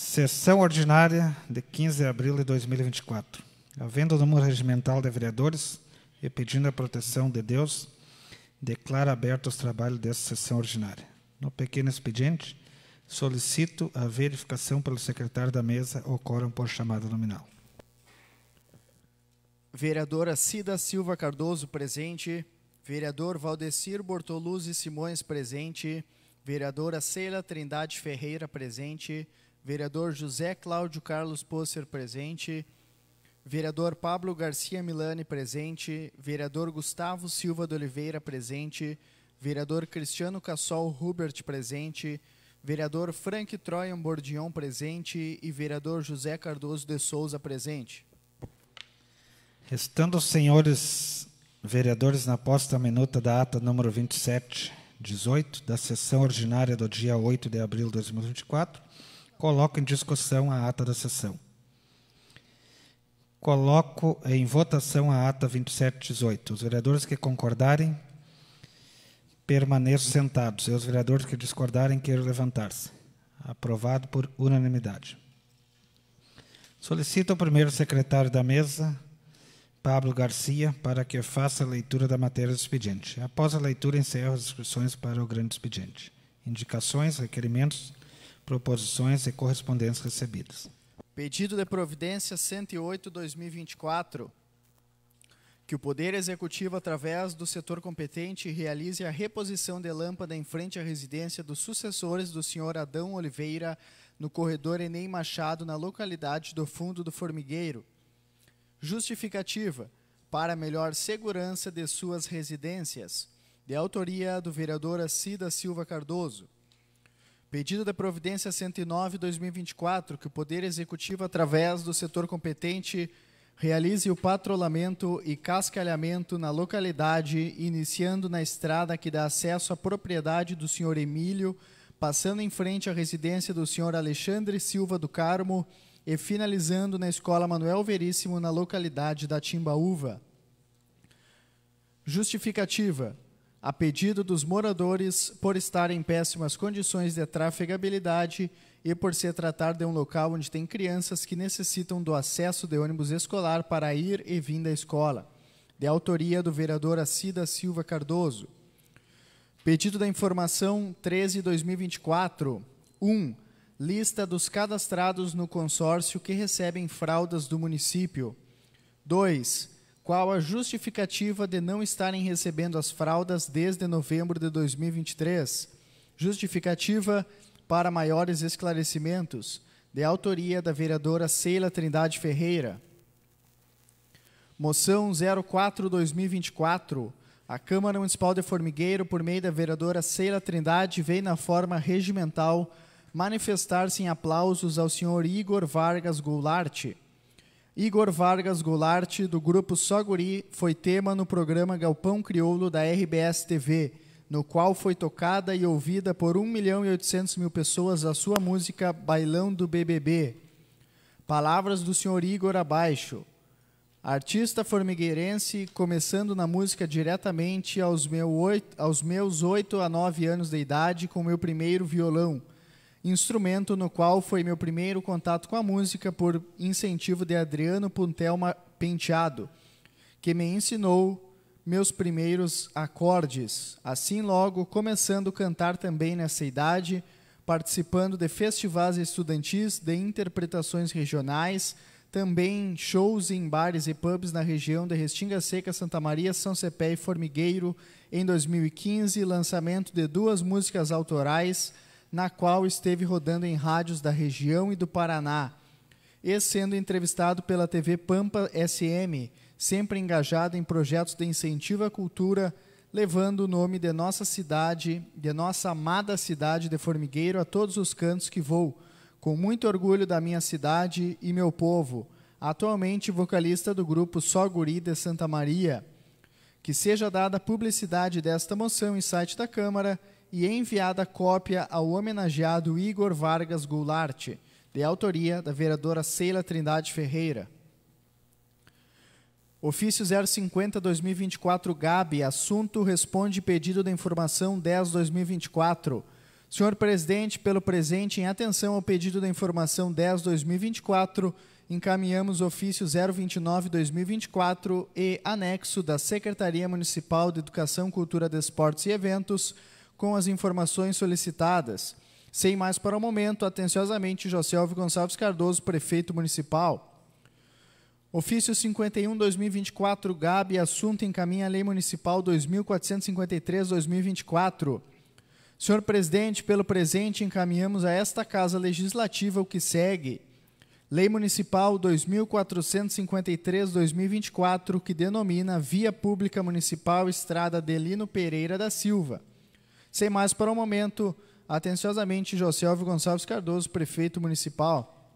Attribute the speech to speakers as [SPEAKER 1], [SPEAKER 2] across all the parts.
[SPEAKER 1] Sessão ordinária de 15 de abril de 2024. Havendo o número regimental de vereadores e pedindo a proteção de Deus, declaro aberto os trabalhos desta sessão ordinária. No pequeno expediente, solicito a verificação pelo secretário da mesa ou quórum por chamada nominal.
[SPEAKER 2] Vereadora Cida Silva Cardoso, presente. Vereador Valdecir Bortoluzzi Simões, presente. Vereadora Ceila Trindade Ferreira, presente. Vereador José Cláudio Carlos Posser, presente. Vereador Pablo Garcia Milani, presente. Vereador Gustavo Silva de Oliveira, presente. Vereador Cristiano Cassol Hubert, presente. Vereador Frank Troian Bordion, presente. E vereador José Cardoso de Souza, presente.
[SPEAKER 1] Restando os senhores vereadores na posse da minuta da ata número 2718 da sessão ordinária do dia 8 de abril de 2024, coloco em discussão a ata da sessão. Coloco em votação a ata 2718. Os vereadores que concordarem, permaneçam sentados. E os vereadores que discordarem, queiram levantar-se. Aprovado por unanimidade. Solicito ao primeiro secretário da mesa, Pablo Garcia, para que faça a leitura da matéria do expediente. Após a leitura, encerro as inscrições para o grande expediente. Indicações, requerimentos, proposições e correspondências recebidas.
[SPEAKER 2] Pedido de providência 108/2024. Que o Poder Executivo, através do setor competente, realize a reposição de lâmpada em frente à residência dos sucessores do senhor Adão Oliveira, no corredor Enem Machado, na localidade do Fundo do Formigueiro. Justificativa: para melhor segurança de suas residências. De autoria do vereador Cida Silva Cardoso. Pedido da providência 109/2024, que o Poder Executivo, através do setor competente, realize o patrulhamento e cascalhamento na localidade, iniciando na estrada que dá acesso à propriedade do senhor Emílio, passando em frente à residência do senhor Alexandre Silva do Carmo e finalizando na Escola Manuel Veríssimo, na localidade da Timbaúva. Justificativa: a pedido dos moradores, por estar em péssimas condições de trafegabilidade e por se tratar de um local onde tem crianças que necessitam do acesso de ônibus escolar para ir e vir da escola. De autoria do vereador Cida Silva Cardoso. Pedido da informação 13/2024. 1. Lista dos cadastrados no consórcio que recebem fraldas do município. 2. Qual a justificativa de não estarem recebendo as fraldas desde novembro de 2023? Justificativa: para maiores esclarecimentos. De autoria da vereadora Ceila Trindade Ferreira. Moção 04/2024. A Câmara Municipal de Formigueiro, por meio da vereadora Ceila Trindade, vem na forma regimental manifestar-se em aplausos ao senhor Igor Vargas Goulart. Igor Vargas Goulart, do grupo Só Guri, foi tema no programa Galpão Crioulo da RBS TV, no qual foi tocada e ouvida por 1.800.000 pessoas a sua música Bailão do BBB. Palavras do senhor Igor abaixo. Artista formigueirense, começando na música diretamente aos meus 8 a 9 anos de idade com meu primeiro violão, instrumento no qual foi meu primeiro contato com a música por incentivo de Adriano Puntelma Penteado, que me ensinou meus primeiros acordes. Assim, logo, começando a cantar também nessa idade, participando de festivais estudantis, de interpretações regionais, também shows em bares e pubs na região de Restinga Seca, Santa Maria, São Cepé e Formigueiro. Em 2015, lançamento de 2 músicas autorais, na qual esteve rodando em rádios da região e do Paraná, e sendo entrevistado pela TV Pampa SM, sempre engajado em projetos de incentivo à cultura, levando o nome de nossa cidade, de nossa amada cidade de Formigueiro, a todos os cantos que vou, com muito orgulho da minha cidade e meu povo. Atualmente vocalista do grupo Só Guri de Santa Maria. Que seja dada publicidade desta moção em site da Câmara e enviada cópia ao homenageado Igor Vargas Goulart, de autoria da vereadora Ceila Trindade Ferreira. Ofício 050/2024 GAB, assunto responde pedido da informação 10/2024, Senhor presidente, pelo presente, em atenção ao pedido da informação 10/2024, encaminhamos ofício 029/2024 e anexo da Secretaria Municipal de Educação, Cultura, Desportos e Eventos com as informações solicitadas. Sem mais para o momento, atenciosamente, José Alves Gonçalves Cardoso, prefeito municipal. Ofício 51/2024, Gabi, assunto encaminha a Lei Municipal 2453/2024. Senhor presidente, pelo presente, encaminhamos a esta Casa Legislativa o que segue. Lei Municipal 2453/2024, que denomina Via Pública Municipal Estrada Adelino Pereira da Silva. Sem mais para o momento, atenciosamente, José Alves Gonçalves Cardoso, prefeito municipal.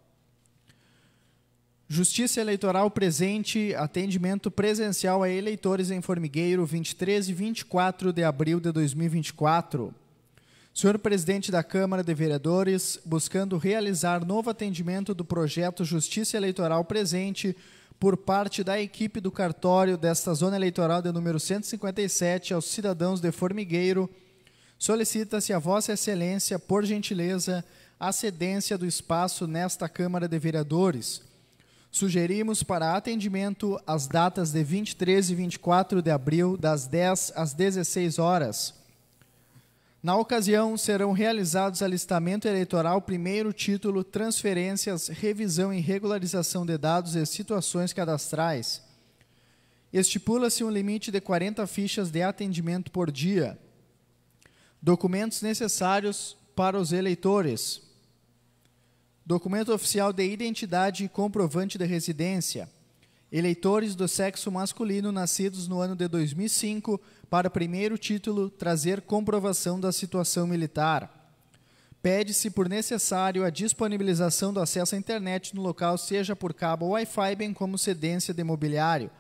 [SPEAKER 2] Justiça Eleitoral presente, atendimento presencial a eleitores em Formigueiro, 23 e 24 de abril de 2024. Senhor presidente da Câmara de Vereadores, buscando realizar novo atendimento do projeto Justiça Eleitoral presente por parte da equipe do cartório desta zona eleitoral de número 157 aos cidadãos de Formigueiro, solicita-se a Vossa Excelência, por gentileza, a cedência do espaço nesta Câmara de Vereadores. Sugerimos para atendimento as datas de 23 e 24 de abril, das 10 às 16 horas. Na ocasião, serão realizados alistamento eleitoral, primeiro título, transferências, revisão e regularização de dados e situações cadastrais. Estipula-se um limite de 40 fichas de atendimento por dia. Documentos necessários para os eleitores: documento oficial de identidade e comprovante de residência. Eleitores do sexo masculino nascidos no ano de 2005, para primeiro título, trazer comprovação da situação militar. Pede-se, por necessário, a disponibilização do acesso à internet no local, seja por cabo ou Wi-Fi, bem como cedência de mobiliário.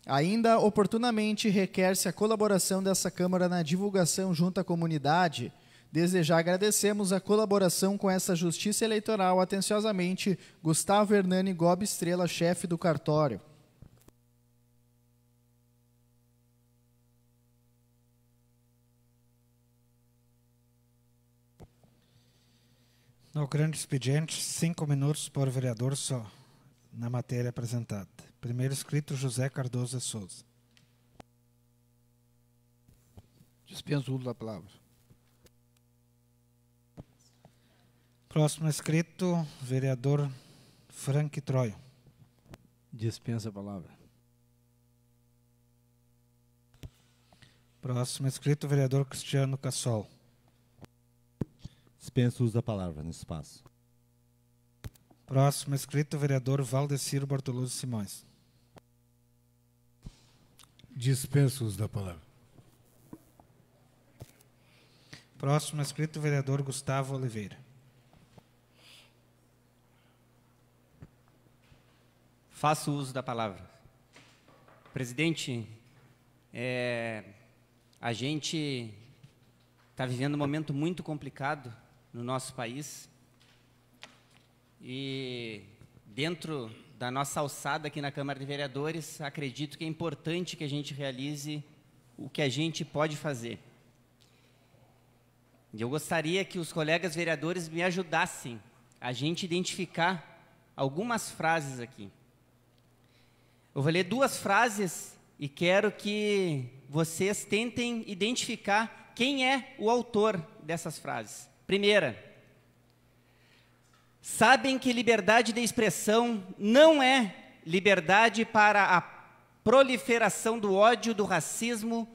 [SPEAKER 2] Ainda, oportunamente, requer-se a colaboração dessa Câmara na divulgação junto à comunidade. Desde já agradecemos a colaboração com essa Justiça Eleitoral. Atenciosamente, Gustavo Hernani Gobi Estrela, chefe do cartório.
[SPEAKER 1] No grande expediente, 5 minutos por vereador só, na matéria apresentada. Primeiro escrito, José Cardoso de Souza.
[SPEAKER 3] Dispenso o uso da palavra.
[SPEAKER 1] Próximo escrito, vereador Frank Troio.
[SPEAKER 3] Dispensa a palavra.
[SPEAKER 1] Próximo escrito, vereador Cristiano Cassol.
[SPEAKER 4] Dispenso o uso da palavra nesse espaço.
[SPEAKER 1] Próximo escrito, vereador Valdeciro Bortoluzzi Simões.
[SPEAKER 5] Dispenso o uso da palavra.
[SPEAKER 1] Próximo escrito, vereador Gustavo Oliveira.
[SPEAKER 6] Faço uso da palavra. Presidente, a gente está vivendo um momento muito complicado no nosso país e dentro da nossa alçada aqui na Câmara de Vereadores, acredito que é importante que a gente realize o que a gente pode fazer. E eu gostaria que os colegas vereadores me ajudassem a gente identificar algumas frases aqui. Eu vou ler 2 frases e quero que vocês tentem identificar quem é o autor dessas frases. Primeira: sabem que liberdade de expressão não é liberdade para a proliferação do ódio, do racismo,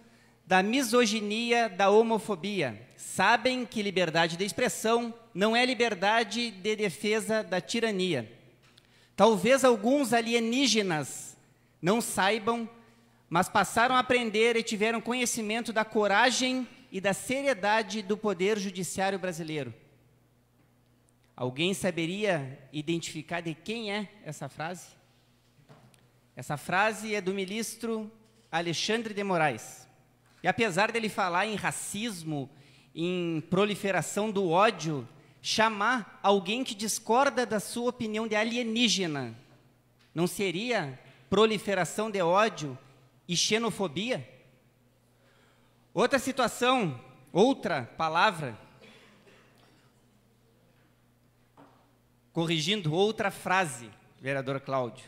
[SPEAKER 6] da misoginia, da homofobia. Sabem que liberdade de expressão não é liberdade de defesa da tirania. Talvez alguns alienígenas não saibam, mas passaram a aprender e tiveram conhecimento da coragem e da seriedade do Poder Judiciário brasileiro. Alguém saberia identificar de quem é essa frase? Essa frase é do ministro Alexandre de Moraes. E apesar dele falar em racismo, em proliferação do ódio, chamar alguém que discorda da sua opinião de alienígena, não seria proliferação de ódio e xenofobia? Outra situação, outra palavra, corrigindo outra frase, vereador Cláudio.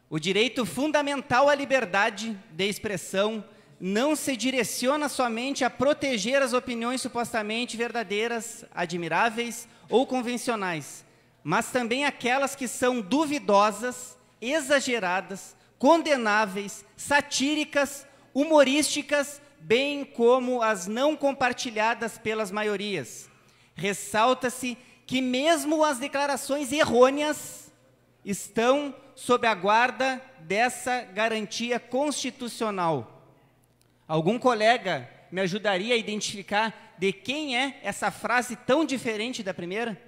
[SPEAKER 6] O direito fundamental à liberdade de expressão não se direciona somente a proteger as opiniões supostamente verdadeiras, admiráveis ou convencionais, mas também aquelas que são duvidosas, exageradas, condenáveis, satíricas, humorísticas, bem como as não compartilhadas pelas maiorias. Ressalta-se que mesmo as declarações errôneas estão sob a guarda dessa garantia constitucional. Algum colega me ajudaria a identificar de quem é essa frase tão diferente da primeira?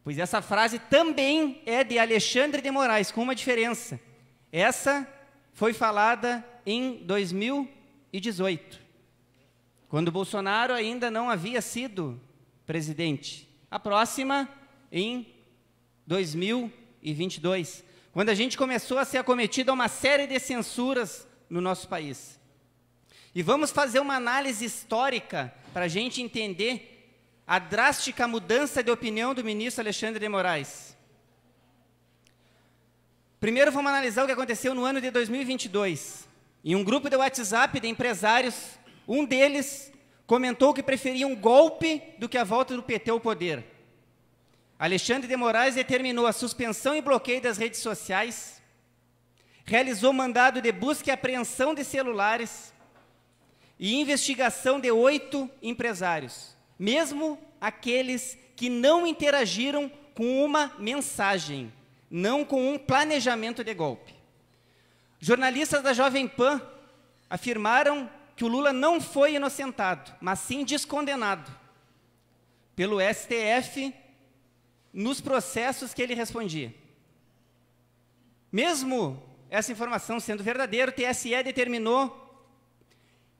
[SPEAKER 6] Pois essa frase também é de Alexandre de Moraes, com uma diferença. Essa foi falada em 2018, quando Bolsonaro ainda não havia sido presidente. A próxima em 2022, quando a gente começou a ser acometido a uma série de censuras no nosso país. E vamos fazer uma análise histórica para a gente entender a drástica mudança de opinião do ministro Alexandre de Moraes. Primeiro vamos analisar o que aconteceu no ano de 2022. Em um grupo de WhatsApp de empresários, um deles comentou que preferia um golpe do que a volta do PT ao poder. Alexandre de Moraes determinou a suspensão e bloqueio das redes sociais, realizou mandado de busca e apreensão de celulares e investigação de 8 empresários, mesmo aqueles que não interagiram com uma mensagem, não com um planejamento de golpe. Jornalistas da Jovem Pan afirmaram que o Lula não foi inocentado, mas sim descondenado pelo STF nos processos que ele respondia. Mesmo essa informação sendo verdadeira, o TSE determinou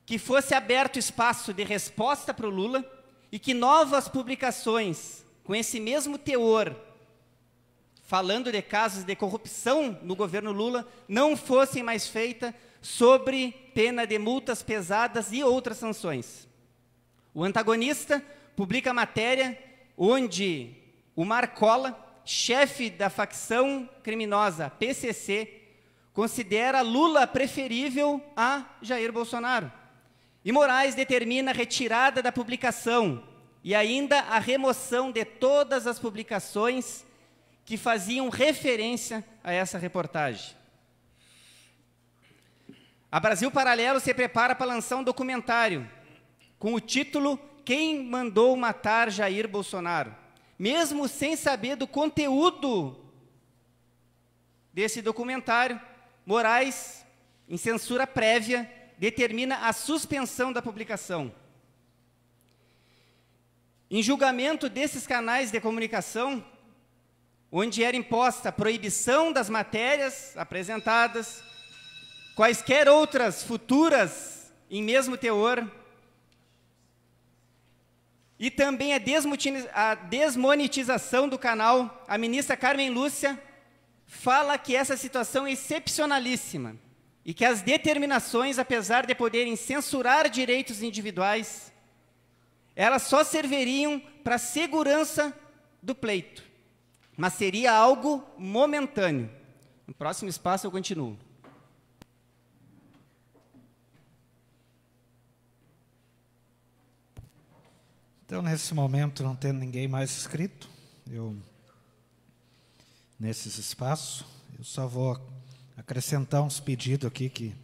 [SPEAKER 6] que fosse aberto espaço de resposta para o Lula e que novas publicações com esse mesmo teor, falando de casos de corrupção no governo Lula, não fossem mais feitas sobre pena de multas pesadas e outras sanções. O Antagonista publica matéria onde o Marcola, chefe da facção criminosa PCC, considera Lula preferível a Jair Bolsonaro. E Moraes determina a retirada da publicação e ainda a remoção de todas as publicações que faziam referência a essa reportagem. A Brasil Paralelo se prepara para lançar um documentário com o título Quem Mandou Matar Jair Bolsonaro? Mesmo sem saber do conteúdo desse documentário, Moraes, em censura prévia, determina a suspensão da publicação. Em julgamento desses canais de comunicação, onde era imposta a proibição das matérias apresentadas, quaisquer outras futuras em mesmo teor, e também a desmonetização do canal, a ministra Carmen Lúcia fala que essa situação é excepcionalíssima e que as determinações, apesar de poderem censurar direitos individuais, elas só serviriam para a segurança do pleito, mas seria algo momentâneo. No próximo espaço eu continuo.
[SPEAKER 1] Então, nesse momento, não tendo ninguém mais inscrito, nesses espaços, eu só vou acrescentar uns pedidos aqui,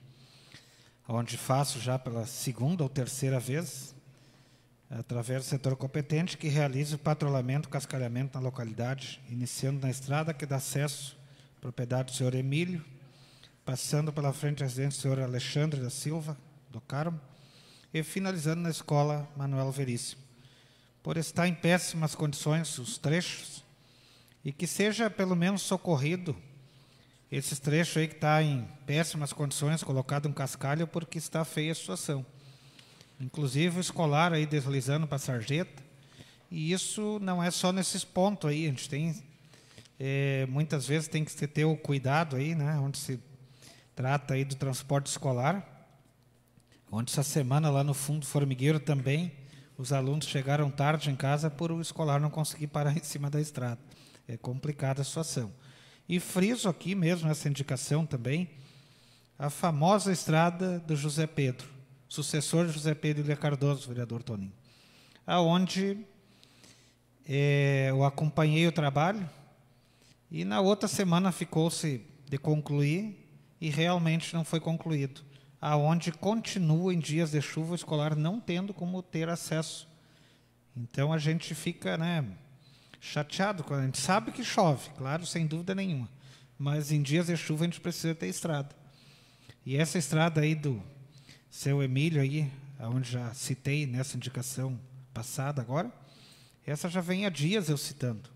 [SPEAKER 1] onde faço já pela segunda ou terceira vez, através do setor competente, que realize o patrulhamento e cascalhamento na localidade, iniciando na estrada que dá acesso à propriedade do senhor Emílio, passando pela frente da residência do senhor Alexandre da Silva, do Carmo, e finalizando na escola Manuel Veríssimo. Por estar em péssimas condições os trechos, e que seja pelo menos socorrido esses trechos aí que estão em péssimas condições, colocado um cascalho, porque está feia a situação. Inclusive o escolar aí deslizando para a sarjeta, e isso não é só nesses pontos aí, a gente tem, muitas vezes tem que ter o cuidado aí, né, onde se trata aí do transporte escolar, onde essa semana lá no Fundo Formigueiro também, os alunos chegaram tarde em casa por o escolar não conseguir parar em cima da estrada. É complicada a situação. E friso aqui mesmo, essa indicação também, a famosa estrada do José Pedro, sucessor de José Pedro Ilha Cardoso, vereador Toninho, aonde eu acompanhei o trabalho e na outra semana ficou-se de concluir e realmente não foi concluído, aonde continua em dias de chuva o escolar não tendo como ter acesso. Então a gente fica, né, chateado, quando a gente sabe que chove, claro, sem dúvida nenhuma, mas em dias de chuva a gente precisa ter estrada. E essa estrada aí do seu Emílio, aí, onde já citei nessa indicação passada agora, essa já vem há dias eu citando.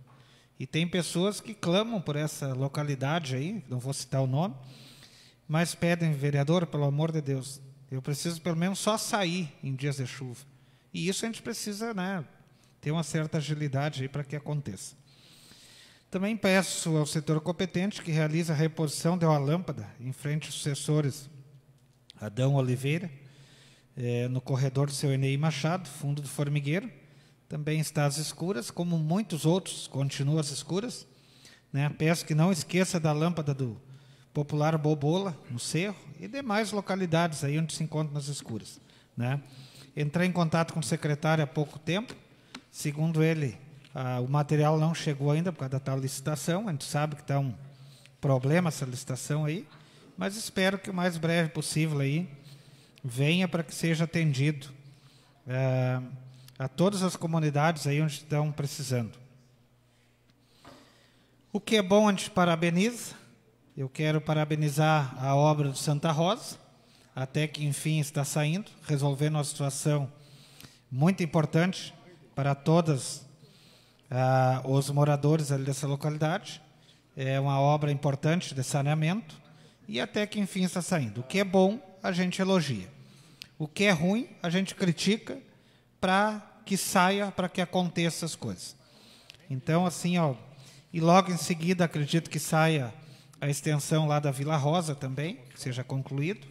[SPEAKER 1] E tem pessoas que clamam por essa localidade aí, não vou citar o nome, mas pedem, vereador, pelo amor de Deus, eu preciso pelo menos só sair em dias de chuva. E isso a gente precisa, né, ter uma certa agilidade aí para que aconteça. Também peço ao setor competente que realize a reposição de uma lâmpada em frente aos sucessores Adão Oliveira, no corredor do seu Enei Machado, fundo do formigueiro. Também está às escuras, como muitos outros continuam às escuras, né? Peço que não esqueça da lâmpada do popular Bobola, no Cerro, e demais localidades aí onde se encontra nas escuras, né? Entrei em contato com o secretário há pouco tempo, segundo ele, o material não chegou ainda por causa da tal licitação, a gente sabe que está um problema essa licitação aí, mas espero que o mais breve possível aí venha para que seja atendido a todas as comunidades aí onde estão precisando. O que é bom, a gente parabeniza. Eu quero parabenizar a obra do Santa Rosa, até que enfim está saindo, resolvendo uma situação muito importante para todos os moradores ali dessa localidade. É uma obra importante de saneamento e até que enfim está saindo. O que é bom, a gente elogia. O que é ruim, a gente critica para que saia, para que aconteça as coisas. Então, assim, ó, e logo em seguida, acredito que saia a extensão lá da Vila Rosa também, que seja concluído.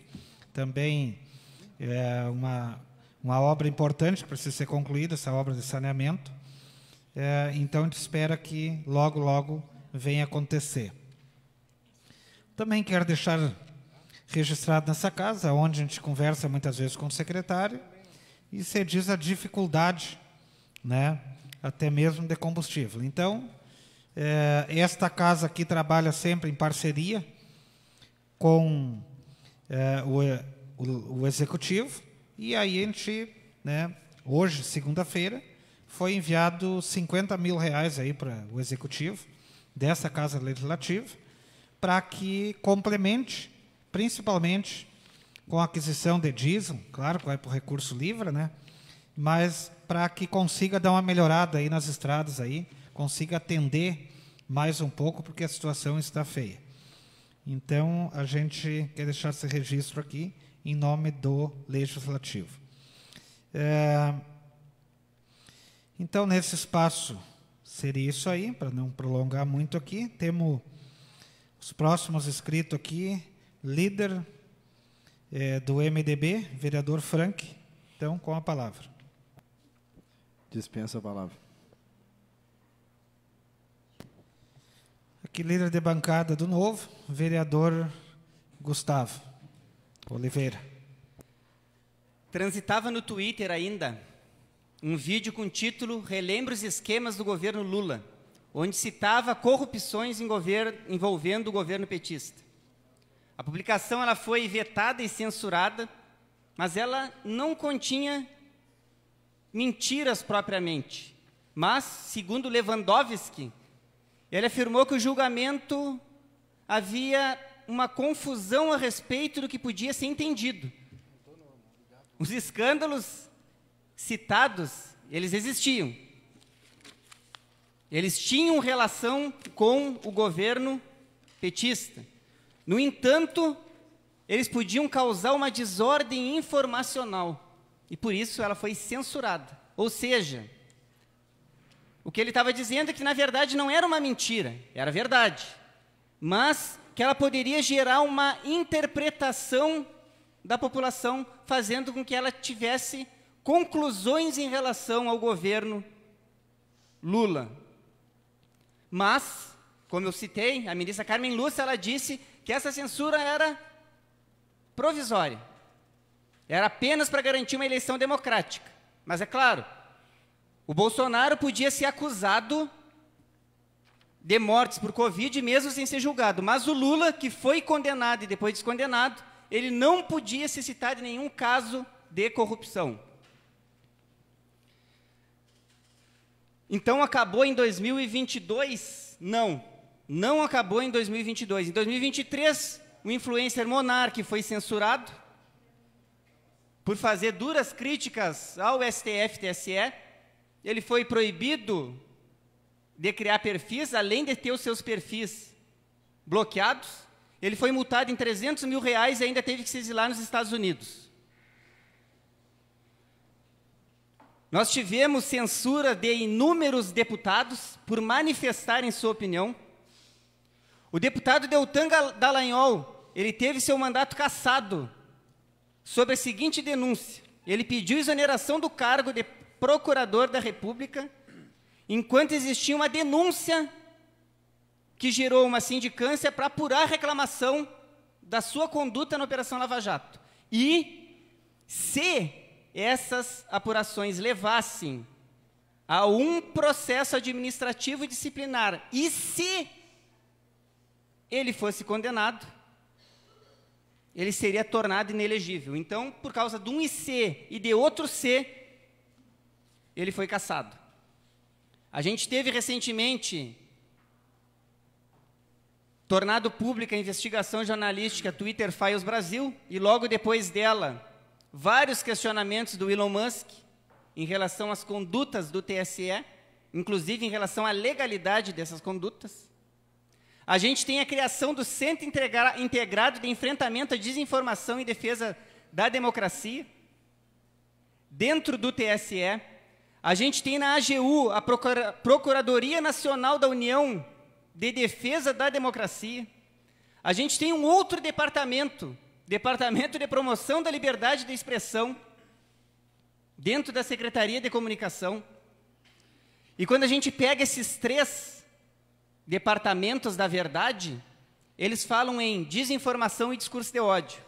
[SPEAKER 1] Também é uma obra importante que precisa ser concluída, essa obra de saneamento. Então, a gente espera que logo, logo venha acontecer. Também quero deixar registrado nessa casa, onde a gente conversa muitas vezes com o secretário, e se diz a dificuldade, né, até mesmo de combustível. Então, esta casa aqui trabalha sempre em parceria com o executivo, e aí a gente, né, hoje, segunda-feira, foi enviado 50 mil reais aí para o executivo dessa casa legislativa, para que complemente, principalmente com a aquisição de diesel, claro que vai para o recurso livre, né? Mas para que consiga dar uma melhorada aí nas estradas aí, consiga atender mais um pouco, porque a situação está feia. Então, a gente quer deixar esse registro aqui em nome do Legislativo. Então, nesse espaço, seria isso aí, para não prolongar muito aqui. Temos os próximos inscritos aqui, líder do MDB, vereador Frank. Então, com a palavra.
[SPEAKER 3] Dispensa a palavra.
[SPEAKER 1] Aqui, líder de bancada do Novo, vereador Gustavo Oliveira.
[SPEAKER 6] Transitava no Twitter ainda um vídeo com o título "Relembra os esquemas do governo Lula", onde citava corrupções envolvendo o governo petista. A publicação ela foi vetada e censurada, mas ela não continha mentiras propriamente. Mas, segundo Lewandowski, ele afirmou que o julgamento havia uma confusão a respeito do que podia ser entendido. Os escândalos citados, eles existiam. Eles tinham relação com o governo petista. No entanto, eles podiam causar uma desordem informacional. E por isso ela foi censurada. Ou seja, o que ele estava dizendo é que, na verdade, não era uma mentira, era verdade. Mas que ela poderia gerar uma interpretação da população, fazendo com que ela tivesse conclusões em relação ao governo Lula. Mas, como eu citei, a ministra Carmen Lúcia, ela disse que essa censura era provisória. Era apenas para garantir uma eleição democrática. Mas é claro, o Bolsonaro podia ser acusado de mortes por Covid mesmo sem ser julgado. Mas o Lula, que foi condenado e depois descondenado, ele não podia se citar de nenhum caso de corrupção. Então acabou em 2022? Não acabou em 2022. Em 2023, o influencer Monark foi censurado por fazer duras críticas ao STF e TSE. Ele foi proibido de criar perfis, além de ter os seus perfis bloqueados. Ele foi multado em R$300 mil e ainda teve que se exilar nos Estados Unidos. Nós tivemos censura de inúmeros deputados por manifestarem sua opinião. O deputado Deltan Dallagnol, ele teve seu mandato cassado sobre a seguinte denúncia: ele pediu exoneração do cargo de procurador da República, enquanto existia uma denúncia que gerou uma sindicância para apurar a reclamação da sua conduta na Operação Lava Jato. E se essas apurações levassem a um processo administrativo disciplinar, e se ele fosse condenado, ele seria tornado inelegível. Então, por causa de um IC e de outro C, ele foi cassado. A gente teve recentemente tornado pública a investigação jornalística Twitter Files Brasil, e logo depois dela, vários questionamentos do Elon Musk em relação às condutas do TSE, inclusive em relação à legalidade dessas condutas. A gente tem a criação do Centro Integrado de Enfrentamento à Desinformação e Defesa da Democracia, dentro do TSE. A gente tem na AGU a Procuradoria Nacional da União de Defesa da Democracia. A gente tem um outro departamento, Departamento de Promoção da Liberdade de Expressão, dentro da Secretaria de Comunicação. E quando a gente pega esses três departamentos da verdade, eles falam em desinformação e discurso de ódio.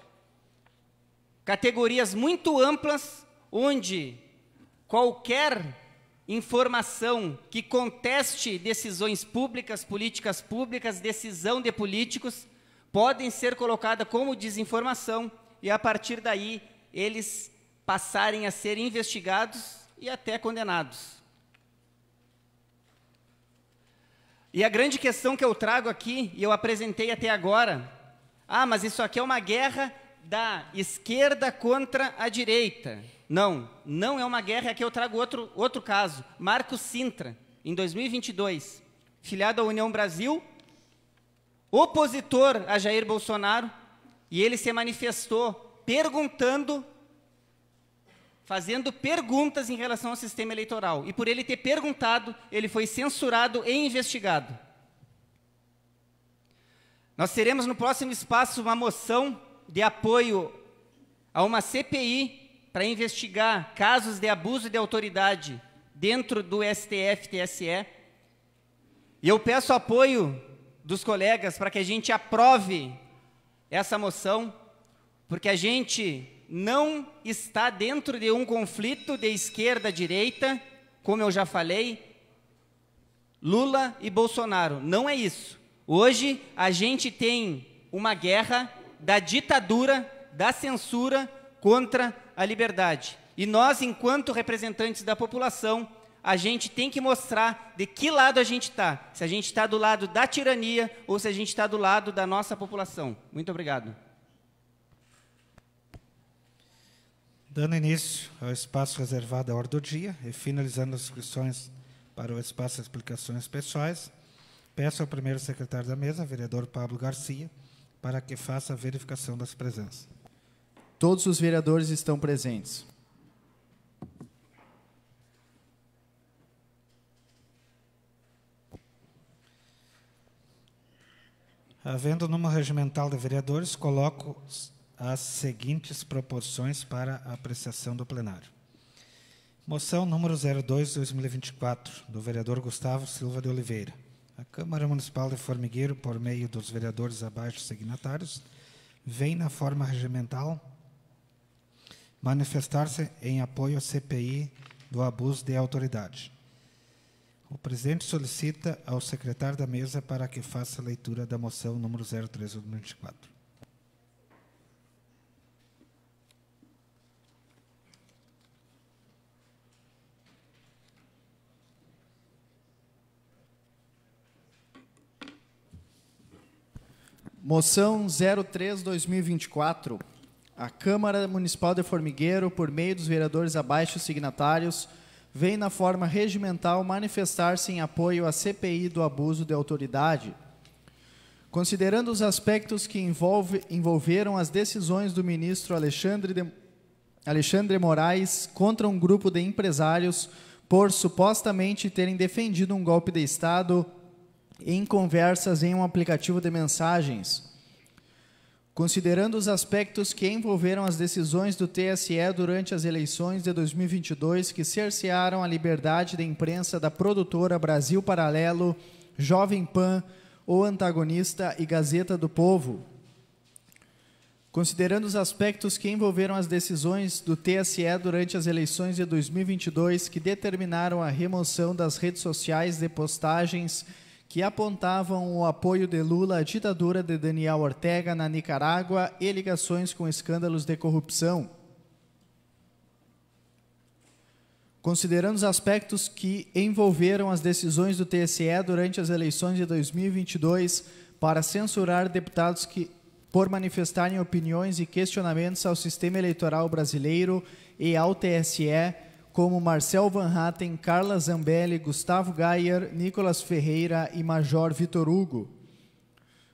[SPEAKER 6] Categorias muito amplas, onde qualquer informação que conteste decisões públicas, políticas públicas, decisão de políticos, podem ser colocadas como desinformação e, a partir daí, eles passarem a ser investigados e até condenados. E a grande questão que eu trago aqui, e eu apresentei até agora, mas isso aqui é uma guerra da esquerda contra a direita. Não é uma guerra. Aqui eu trago outro caso. Marcos Sintra, em 2022, filiado à União Brasil, opositor a Jair Bolsonaro, e ele se manifestou fazendo perguntas em relação ao sistema eleitoral. E por ele ter perguntado, ele foi censurado e investigado. Nós teremos no próximo espaço uma moção de apoio a uma CPI para investigar casos de abuso de autoridade dentro do STF e TSE. E eu peço apoio dos colegas para que a gente aprove essa moção, porque a gente não está dentro de um conflito de esquerda-direita, como eu já falei, Lula e Bolsonaro. Não é isso. Hoje a gente tem uma guerra da ditadura, da censura contra a liberdade. E nós, enquanto representantes da população, a gente tem que mostrar de que lado a gente está. Se a gente está do lado da tirania ou se a gente está do lado da nossa população. Muito obrigado.
[SPEAKER 1] Dando início ao espaço reservado à ordem do dia e finalizando as inscrições para o espaço de explicações pessoais, peço ao primeiro secretário da mesa, vereador Pablo Garcia, para que faça a verificação das presenças.
[SPEAKER 2] Todos os vereadores estão presentes.
[SPEAKER 1] Havendo número regimental de vereadores, coloco as seguintes proporções para a apreciação do plenário. Moção número 02/2024, do vereador Gustavo Silva de Oliveira. A Câmara Municipal de Formigueiro, por meio dos vereadores abaixo signatários, vem na forma regimental manifestar-se em apoio à CPI do abuso de autoridade. O presidente solicita ao secretário da mesa para que faça a leitura da moção número 03/2024.
[SPEAKER 2] Moção 03/2024. A Câmara Municipal de Formigueiro, por meio dos vereadores abaixo signatários, vem na forma regimental manifestar-se em apoio à CPI do abuso de autoridade. Considerando os aspectos que envolveram as decisões do ministro Alexandre Moraes contra um grupo de empresários por supostamente terem defendido um golpe de Estado em conversas em um aplicativo de mensagens. Considerando os aspectos que envolveram as decisões do TSE durante as eleições de 2022 que cercearam a liberdade de imprensa da produtora Brasil Paralelo, Jovem Pan, O Antagonista e Gazeta do Povo. Considerando os aspectos que envolveram as decisões do TSE durante as eleições de 2022 que determinaram a remoção das redes sociais de postagens que apontavam o apoio de Lula à ditadura de Daniel Ortega na Nicarágua e ligações com escândalos de corrupção. Considerando os aspectos que envolveram as decisões do TSE durante as eleições de 2022 para censurar deputados que, por manifestarem opiniões e questionamentos ao sistema eleitoral brasileiro e ao TSE, como Marcel Van Hatten, Carla Zambelli, Gustavo Gayer, Nicolas Ferreira e Major Vitor Hugo.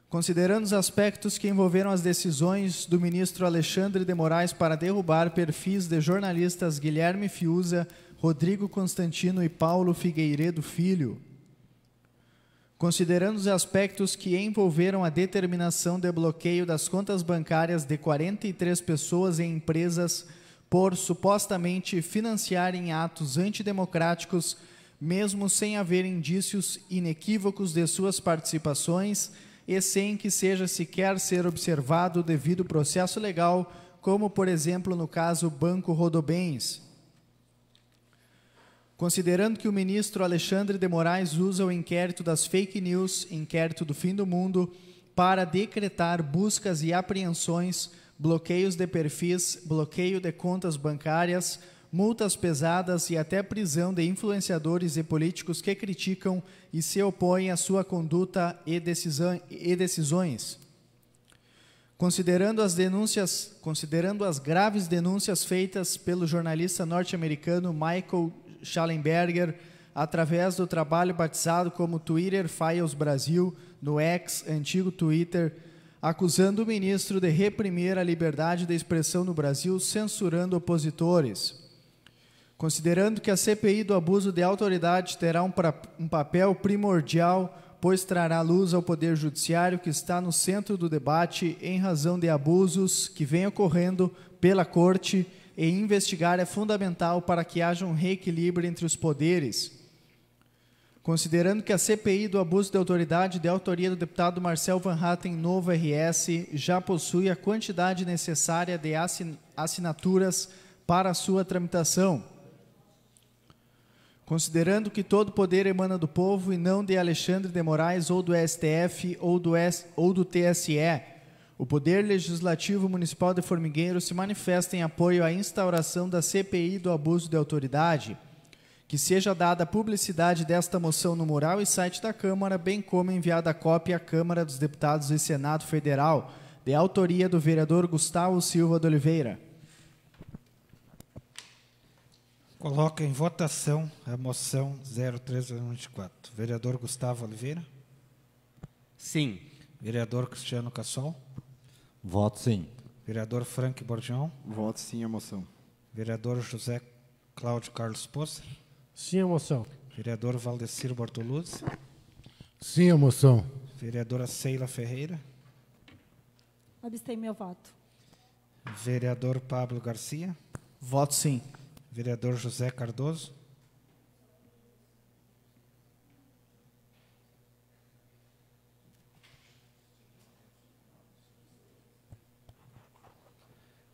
[SPEAKER 2] Considerando os aspectos que envolveram as decisões do ministro Alexandre de Moraes para derrubar perfis de jornalistas Guilherme Fiuza, Rodrigo Constantino e Paulo Figueiredo Filho. Considerando os aspectos que envolveram a determinação de bloqueio das contas bancárias de 43 pessoas em empresas por supostamente financiarem atos antidemocráticos, mesmo sem haver indícios inequívocos de suas participações e sem que seja sequer ser observado o devido processo legal, como, por exemplo, no caso Banco Rodobens. Considerando que o ministro Alexandre de Moraes usa o inquérito das fake news, inquérito do fim do mundo, para decretar buscas e apreensões, bloqueios de perfis, bloqueio de contas bancárias, multas pesadas e até prisão de influenciadores e políticos que criticam e se opõem à sua conduta e decisões. Considerando as graves denúncias feitas pelo jornalista norte-americano Michael Schallenberger, através do trabalho batizado como Twitter Files Brasil, no X, antigo Twitter, acusando o ministro de reprimir a liberdade de expressão no Brasil, censurando opositores. Considerando que a CPI do abuso de autoridade terá um papel primordial, pois trará luz ao Poder Judiciário, que está no centro do debate em razão de abusos que vêm ocorrendo pela Corte, e investigar é fundamental para que haja um reequilíbrio entre os poderes. Considerando que a CPI do abuso de autoridade de autoria do deputado Marcel Van Hatten, Novo RS, já possui a quantidade necessária de assinaturas para a sua tramitação. Considerando que todo poder emana do povo e não de Alexandre de Moraes ou do STF ou do TSE, o Poder Legislativo Municipal de Formigueiro se manifesta em apoio à instauração da CPI do abuso de autoridade, que seja dada publicidade desta moção no mural e site da Câmara, bem como enviada a cópia à Câmara dos Deputados e Senado Federal, de autoria do vereador Gustavo Silva de Oliveira.
[SPEAKER 1] Coloca em votação a moção 03/2024. Vereador Gustavo Oliveira.
[SPEAKER 6] Sim.
[SPEAKER 1] Vereador Cristiano Cassol.
[SPEAKER 4] Voto sim.
[SPEAKER 1] Vereador Frank Bordion.
[SPEAKER 3] Voto sim a moção.
[SPEAKER 1] Vereador José Cláudio Carlos Poça.
[SPEAKER 5] Sim a moção.
[SPEAKER 1] Vereador Valdecir Bortoluzzi.
[SPEAKER 5] Sim a moção.
[SPEAKER 1] Vereadora Seila Ferreira.
[SPEAKER 7] Abstenho meu voto.
[SPEAKER 1] Vereador Pablo Garcia.
[SPEAKER 2] Voto sim.
[SPEAKER 1] Vereador José Cardoso.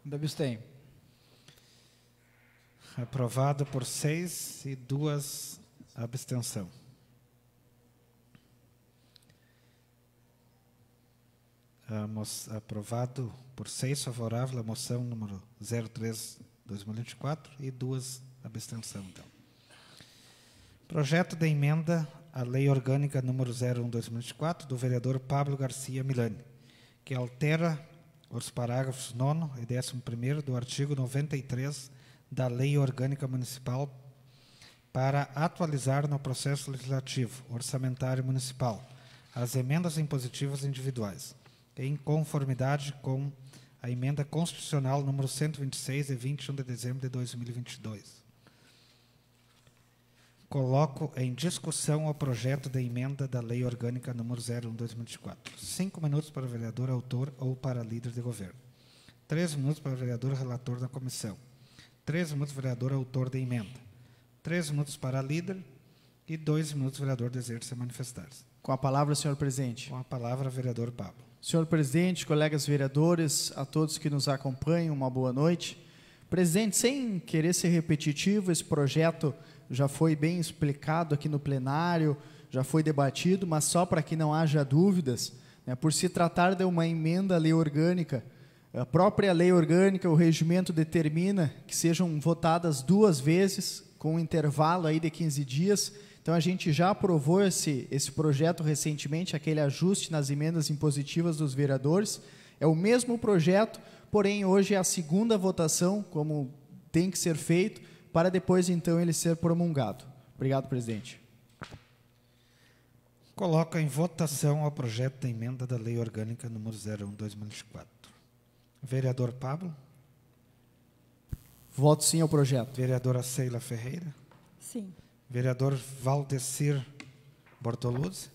[SPEAKER 3] Ainda abstém.
[SPEAKER 1] Aprovado por 6 e 2 abstenção. Aprovado por 6 favorável à moção número 03/2024 e 2 abstenção. Então. Projeto de emenda à Lei Orgânica número 01/2024 do vereador Pablo Garcia Milani, que altera os parágrafos 9º e 11º do artigo 93 da Lei Orgânica Municipal para atualizar no processo legislativo orçamentário municipal as emendas impositivas individuais, em conformidade com a emenda constitucional número 126 de 21 de dezembro de 2022. Coloco em discussão o projeto de emenda da Lei Orgânica número 01/2024. 5 minutos para o vereador autor ou para líder de governo. 3 minutos para o vereador relator da comissão. 3 minutos para o vereador autor da emenda. 3 minutos para líder e 2 minutos para o vereador desejar se manifestar-se.
[SPEAKER 2] Com a palavra, senhor presidente.
[SPEAKER 1] Com a palavra, vereador Pablo.
[SPEAKER 2] Senhor presidente, colegas vereadores, a todos que nos acompanham, uma boa noite. Presidente, sem querer ser repetitivo, esse projeto já foi bem explicado aqui no plenário, já foi debatido, mas só para que não haja dúvidas, né, por se tratar de uma emenda à lei orgânica, a própria lei orgânica, o regimento determina que sejam votadas 2 vezes, com um intervalo aí de 15 dias. Então, a gente já aprovou esse projeto recentemente, aquele ajuste nas emendas impositivas dos vereadores. É o mesmo projeto, porém, hoje é a segunda votação, como tem que ser feito, para depois, então, ele ser promulgado. Obrigado, presidente.
[SPEAKER 1] Coloco em votação o projeto de emenda da Lei Orgânica número 01/2024. Vereador Pablo.
[SPEAKER 2] Voto sim ao projeto.
[SPEAKER 1] Vereadora Seila Ferreira.
[SPEAKER 7] Sim.
[SPEAKER 1] Vereador Valdecir Bortoluzzi.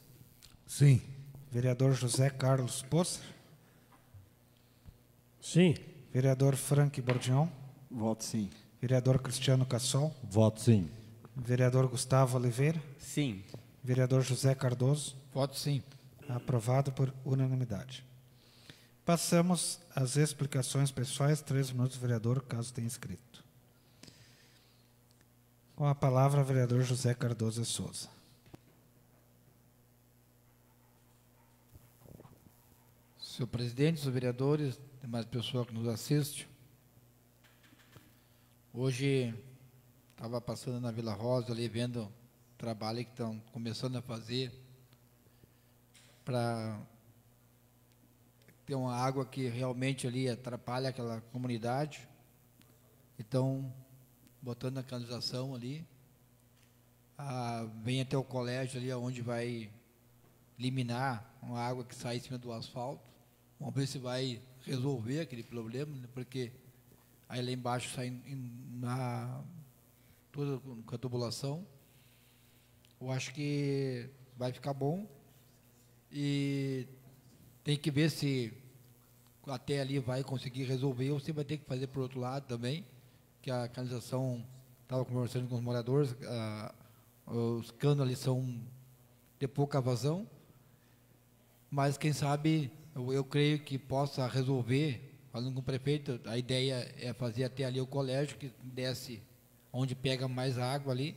[SPEAKER 5] Sim.
[SPEAKER 1] Vereador José Carlos Posser.
[SPEAKER 5] Sim.
[SPEAKER 1] Vereador Frank Bordion.
[SPEAKER 3] Voto sim.
[SPEAKER 1] Vereador Cristiano Cassol.
[SPEAKER 4] Voto sim.
[SPEAKER 1] Vereador Gustavo Oliveira.
[SPEAKER 6] Sim.
[SPEAKER 1] Vereador José Cardoso.
[SPEAKER 3] Voto sim.
[SPEAKER 1] Aprovado por unanimidade. Passamos às explicações pessoais. 3 minutos, vereador, caso tenha inscrito. Com a palavra, vereador José Cardoso de Souza.
[SPEAKER 3] Senhor presidente, senhores vereadores, demais pessoal que nos assiste. Hoje estava passando na Vila Rosa ali, vendo o trabalho que estão começando a fazer para ter uma água que realmente ali atrapalha aquela comunidade. Então, botando a canalização ali, vem até o colégio ali, onde vai eliminar uma água que sai em cima do asfalto. Vamos ver se vai resolver aquele problema, né? Porque aí lá embaixo sai toda com a tubulação. Eu acho que vai ficar bom e tem que ver se até ali vai conseguir resolver ou se vai ter que fazer por outro lado também, que a canalização, estava conversando com os moradores, os canos ali são de pouca vazão, mas quem sabe, eu creio que possa resolver, falando com o prefeito, a ideia é fazer até ali o colégio, que desce onde pega mais água ali,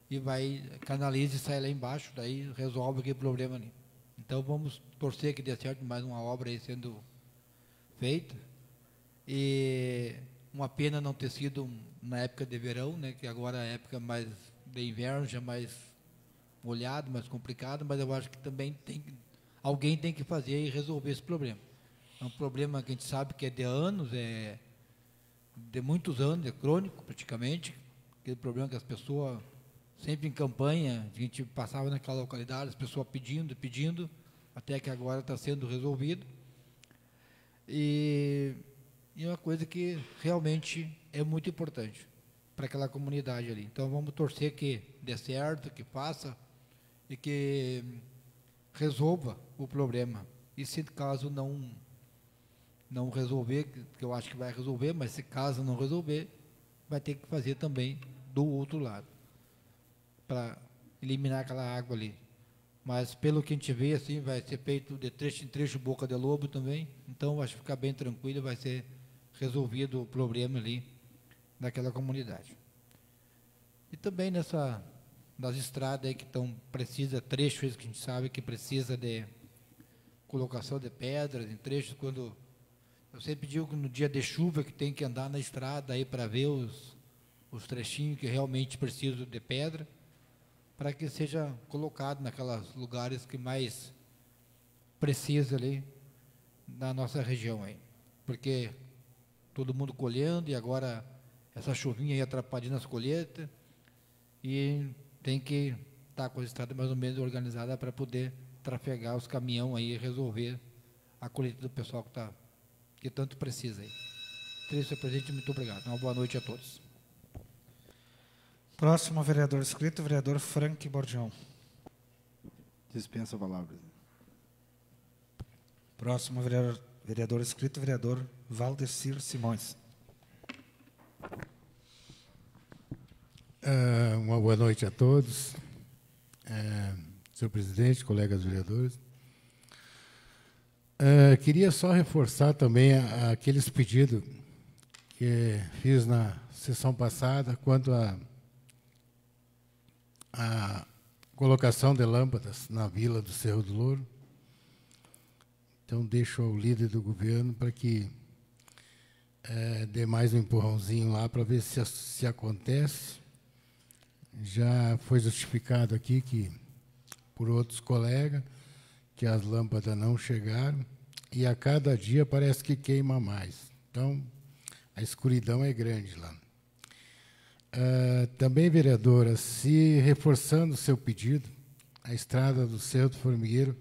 [SPEAKER 3] e vai, canaliza e sai lá embaixo, daí resolve aquele problema ali. Então vamos torcer que dê certo mais uma obra aí sendo feita, e uma pena não ter sido na época de verão, né, que agora é a época mais de inverno, já mais molhado, mais complicado, mas eu acho que também alguém tem que fazer e resolver esse problema. É um problema que a gente sabe que é de anos, é de muitos anos, é crônico praticamente, aquele problema que as pessoas, sempre em campanha, a gente passava naquela localidade, as pessoas pedindo, até que agora está sendo resolvido. E é uma coisa que realmente é muito importante para aquela comunidade ali. Então vamos torcer que dê certo, que faça e que resolva o problema. E se caso não resolver, que eu acho que vai resolver, mas se caso não resolver, vai ter que fazer também do outro lado, para eliminar aquela água ali. Mas, pelo que a gente vê, assim, vai ser feito de trecho em trecho Boca de Lobo também, então acho que ficar bem tranquilo, vai ser resolvido o problema ali naquela comunidade. E também nas estradas aí que precisa, trechos que a gente sabe que precisa de colocação de pedras em trechos, quando eu sempre digo que no dia de chuva que tem que andar na estrada aí para ver os trechinhos que realmente precisam de pedra, para que seja colocado naqueles lugares que mais precisa ali na nossa região aí. Porque todo mundo colhendo e agora essa chuvinha aí atrapalhando as colheitas e tem que estar com a estrada mais ou menos organizada para poder trafegar os caminhões aí e resolver a colheita do pessoal que tanto precisa aí. Senhor presidente, muito obrigado. Uma boa noite a todos.
[SPEAKER 1] Próximo vereador inscrito, vereador Frank Bordião.
[SPEAKER 7] Dispensa a palavra.
[SPEAKER 1] Próximo vereador inscrito, vereador Valdecir Simões.
[SPEAKER 5] Uma boa noite a todos. Senhor presidente, colegas vereadores. Queria só reforçar também aqueles pedidos que fiz na sessão passada quanto a colocação de lâmpadas na Vila do Cerro do Louro. Então, deixo ao líder do governo para que dê mais um empurrãozinho lá para ver se acontece. Já foi justificado aqui por outros colegas que as lâmpadas não chegaram e a cada dia parece que queima mais. Então, a escuridão é grande lá. Também, vereadora, se reforçando o seu pedido, a estrada do Cerro do Formigueiro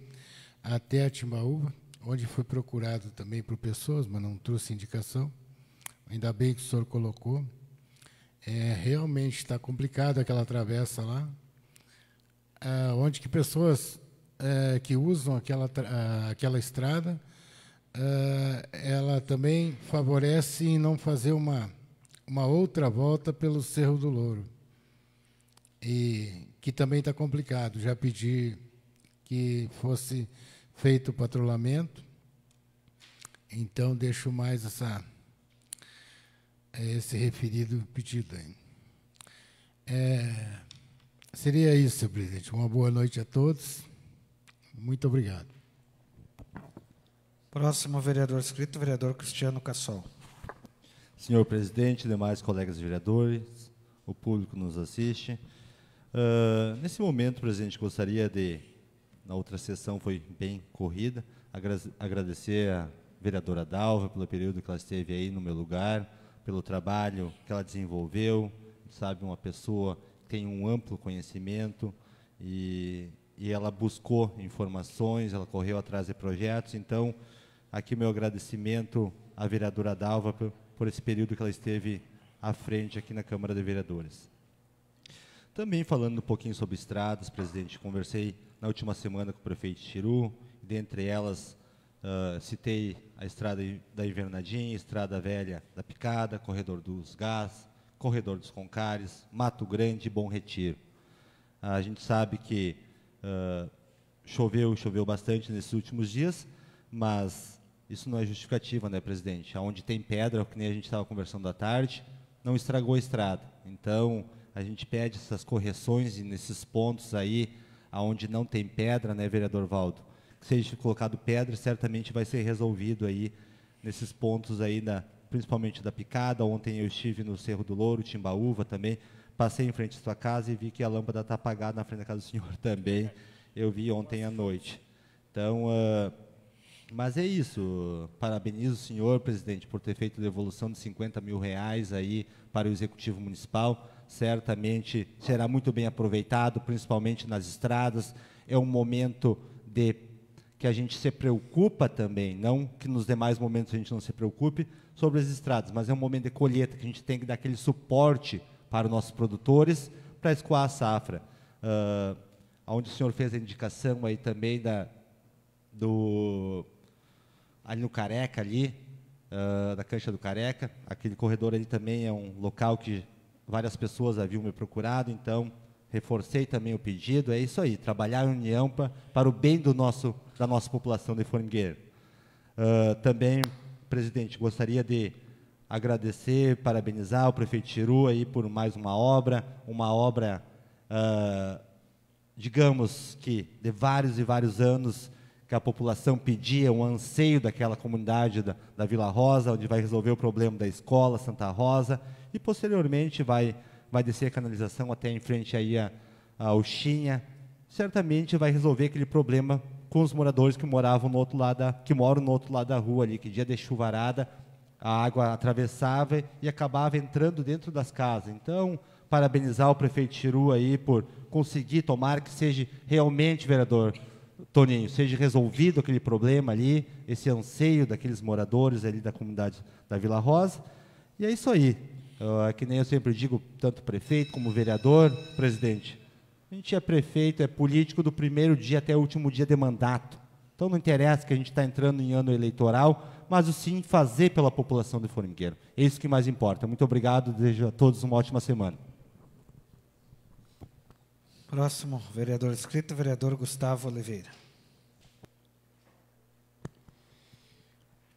[SPEAKER 5] até a Timbaúba, onde foi procurado também por pessoas, mas não trouxe indicação. Ainda bem que o senhor colocou. Realmente está complicado aquela travessa lá, onde que pessoas que usam aquela estrada, ela também favorece em não fazer uma outra volta pelo Cerro do Louro, e que também está complicado. Já pedi que fosse feito o patrulhamento, então deixo mais esse referido pedido aí. Seria isso, senhor presidente. Uma boa noite a todos. Muito obrigado.
[SPEAKER 1] Próximo vereador inscrito, vereador Cristiano Cassol.
[SPEAKER 4] Senhor presidente, demais colegas vereadores, o público que nos assiste. Nesse momento, presidente, gostaria na outra sessão foi bem corrida, agradecer a vereadora Dalva pelo período que ela esteve aí no meu lugar, pelo trabalho que ela desenvolveu, sabe, uma pessoa que tem um amplo conhecimento e ela buscou informações, ela correu atrás de projetos. Então, aqui meu agradecimento à vereadora Dalva por esse período que ela esteve à frente aqui na Câmara de Vereadores. Também falando um pouquinho sobre estradas, presidente, conversei na última semana com o prefeito Chiru, dentre elas citei a estrada da Invernadinha, Estrada Velha da Picada, Corredor dos Gás, Corredor dos Concares, Mato Grande e Bom Retiro. A gente sabe que choveu bastante nesses últimos dias, mas isso não é justificativa, né, presidente? Onde tem pedra, que nem a gente estava conversando à tarde, não estragou a estrada. Então, a gente pede essas correções e nesses pontos aí, onde não tem pedra, né, vereador Valdo? Que seja colocado pedra, certamente vai ser resolvido aí nesses pontos aí, principalmente da Picada. Ontem eu estive no Cerro do Louro, Timbaúva também, passei em frente à sua casa e vi que a lâmpada está apagada na frente da casa do senhor também. Eu vi ontem à noite. Então, mas é isso. Parabenizo o senhor, presidente, por ter feito a devolução de R$50 mil aí para o Executivo Municipal. Certamente será muito bem aproveitado, principalmente nas estradas. É um momento que a gente se preocupa também, não que nos demais momentos a gente não se preocupe sobre as estradas, mas é um momento de colheita que a gente tem que dar aquele suporte para os nossos produtores para escoar a safra. Onde o senhor fez a indicação aí também ali no Careca ali, da Cancha do Careca. Aquele corredor ali também é um local que várias pessoas haviam me procurado, então reforcei também o pedido. É isso aí, trabalhar em união para o bem da nossa população de Formigueiro. Também, presidente, gostaria de agradecer, parabenizar o prefeito Chiru aí por mais uma obra, digamos que de vários e vários anos que a população pedia, um anseio daquela comunidade da Vila Rosa, onde vai resolver o problema da escola Santa Rosa, e posteriormente vai descer a canalização até em frente aí a Uxinha. Certamente vai resolver aquele problema com os moradores que moram no outro lado da rua ali, que dia de chuvarada a água atravessava e acabava entrando dentro das casas. Então, parabenizar o prefeito Chiru aí por conseguir, tomara que seja realmente, vereador Toninho, seja resolvido aquele problema ali, esse anseio daqueles moradores ali da comunidade da Vila Rosa. E é isso aí. Que nem eu sempre digo, tanto prefeito como vereador, presidente, a gente é prefeito, é político do primeiro dia até o último dia de mandato. Então não interessa que a gente está entrando em ano eleitoral, mas sim fazer pela população de Formigueiro. É isso que mais importa. Muito obrigado, desejo a todos uma ótima semana.
[SPEAKER 1] Próximo vereador inscrito, vereador Gustavo Oliveira.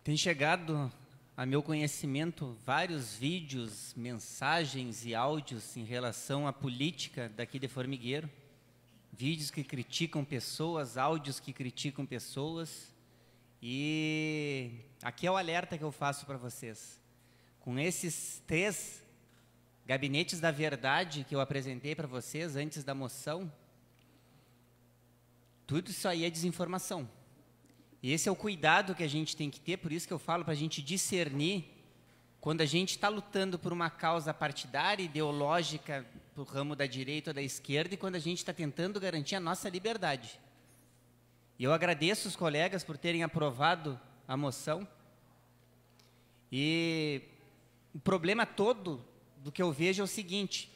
[SPEAKER 6] Tem chegado a meu conhecimento vários vídeos, mensagens e áudios em relação à política daqui de Formigueiro. Vídeos que criticam pessoas, áudios que criticam pessoas. E aqui é o alerta que eu faço para vocês. Com esses 3 gabinetes da verdade que eu apresentei para vocês antes da moção, tudo isso aí é desinformação. E esse é o cuidado que a gente tem que ter, por isso que eu falo para a gente discernir quando a gente está lutando por uma causa partidária, ideológica, para o ramo da direita ou da esquerda, e quando a gente está tentando garantir a nossa liberdade. E eu agradeço os colegas por terem aprovado a moção. E o problema todo do que eu vejo é o seguinte: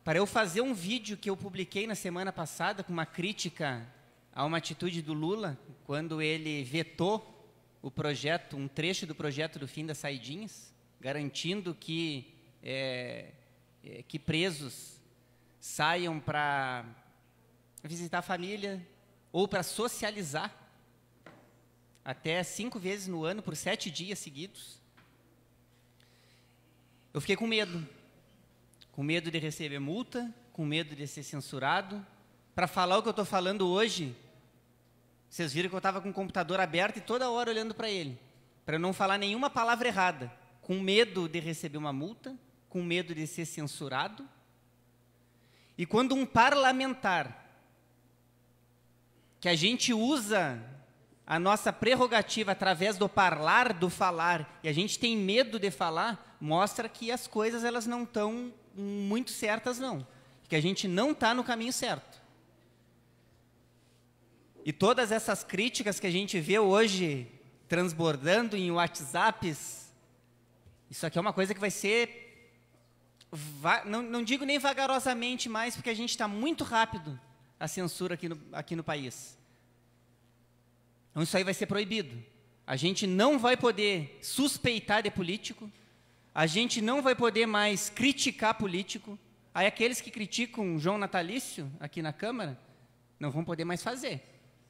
[SPEAKER 6] para eu fazer um vídeo que eu publiquei na semana passada com uma crítica a uma atitude do Lula, quando ele vetou o projeto, um trecho do projeto do fim das saidinhas, garantindo que presos saiam para visitar a família ou para socializar até 5 vezes no ano, por 7 dias seguidos. Eu fiquei com medo de receber multa, com medo de ser censurado. Para falar o que eu estou falando hoje, vocês viram que eu estava com o computador aberto e toda hora olhando para ele, para não falar nenhuma palavra errada, com medo de receber uma multa, com medo de ser censurado. E quando um parlamentar, que a gente usa a nossa prerrogativa através do parlar, do falar, e a gente tem medo de falar, mostra que as coisas elas não estão muito certas, não. Que a gente não está no caminho certo. E todas essas críticas que a gente vê hoje transbordando em WhatsApps, isso aqui é uma coisa que vai ser, não digo nem vagarosamente mais, porque a gente está muito rápido a censura aqui no país. Então isso aí vai ser proibido. A gente não vai poder suspeitar de político, a gente não vai poder mais criticar político. Aí aqueles que criticam João Natalício aqui na Câmara não vão poder mais fazer,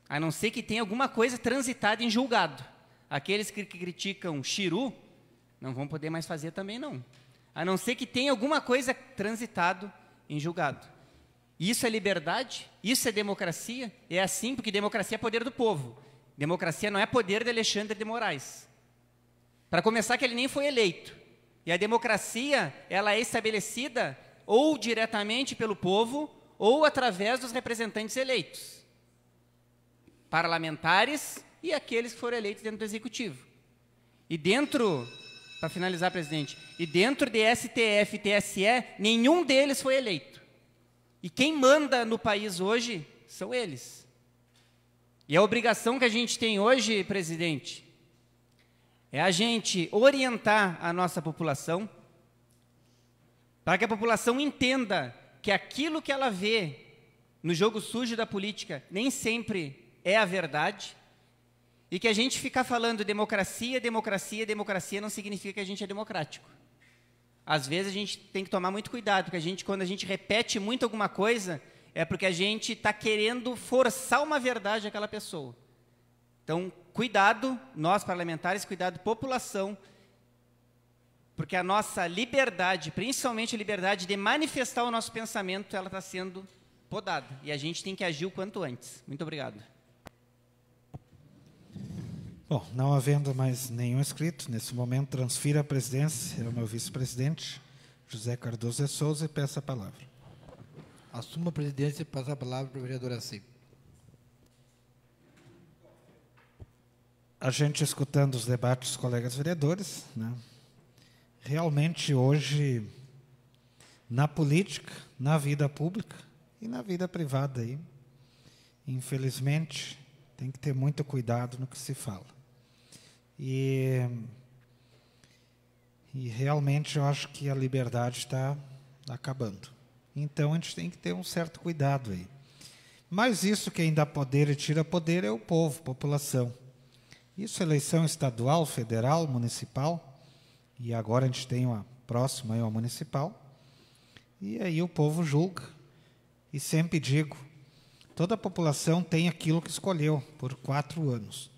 [SPEAKER 6] a não ser que tenha alguma coisa transitada em julgado. Aqueles que criticam Chiru não vão poder mais fazer também não, a não ser que tenha alguma coisa transitado em julgado. Isso é liberdade? Isso é democracia? É assim, porque democracia é poder do povo. Democracia não é poder de Alexandre de Moraes. Para começar, que ele nem foi eleito. E a democracia, ela é estabelecida ou diretamente pelo povo ou através dos representantes eleitos, parlamentares e aqueles que foram eleitos dentro do executivo. E dentro, para finalizar, presidente, e dentro de STF e TSE, nenhum deles foi eleito. E quem manda no país hoje são eles. E a obrigação que a gente tem hoje, presidente, é a gente orientar a nossa população para que a população entenda que aquilo que ela vê no jogo sujo da política nem sempre é a verdade, E que a gente ficar falando democracia, democracia, democracia não significa que a gente é democrático. Às vezes a gente tem que tomar muito cuidado, porque quando a gente repete muito alguma coisa, é porque a gente está querendo forçar uma verdade àquela pessoa. Então, cuidado, nós parlamentares, cuidado, população, porque a nossa liberdade, principalmente a liberdade de manifestar o nosso pensamento, ela está sendo podada. E a gente tem que agir o quanto antes. Muito obrigado.
[SPEAKER 1] Bom, não havendo mais nenhum inscrito, nesse momento transfiro a presidência ao meu vice-presidente, José Cardoso de Souza, e peço a palavra.
[SPEAKER 3] Assumo a presidência e passo a palavra para a vereadora C.
[SPEAKER 1] A gente escutando os debates dos colegas vereadores, né? Realmente hoje, na política, na vida pública e na vida privada, aí, infelizmente, tem que ter muito cuidado no que se fala. E realmente eu acho que a liberdade está acabando. Então a gente tem que ter um certo cuidado aí. Mas isso quem dá poder e tira poder é o povo, a população. Isso é eleição estadual, federal, municipal, e agora a gente tem uma próxima, uma municipal, e aí o povo julga. E sempre digo, toda a população tem aquilo que escolheu por 4 anos.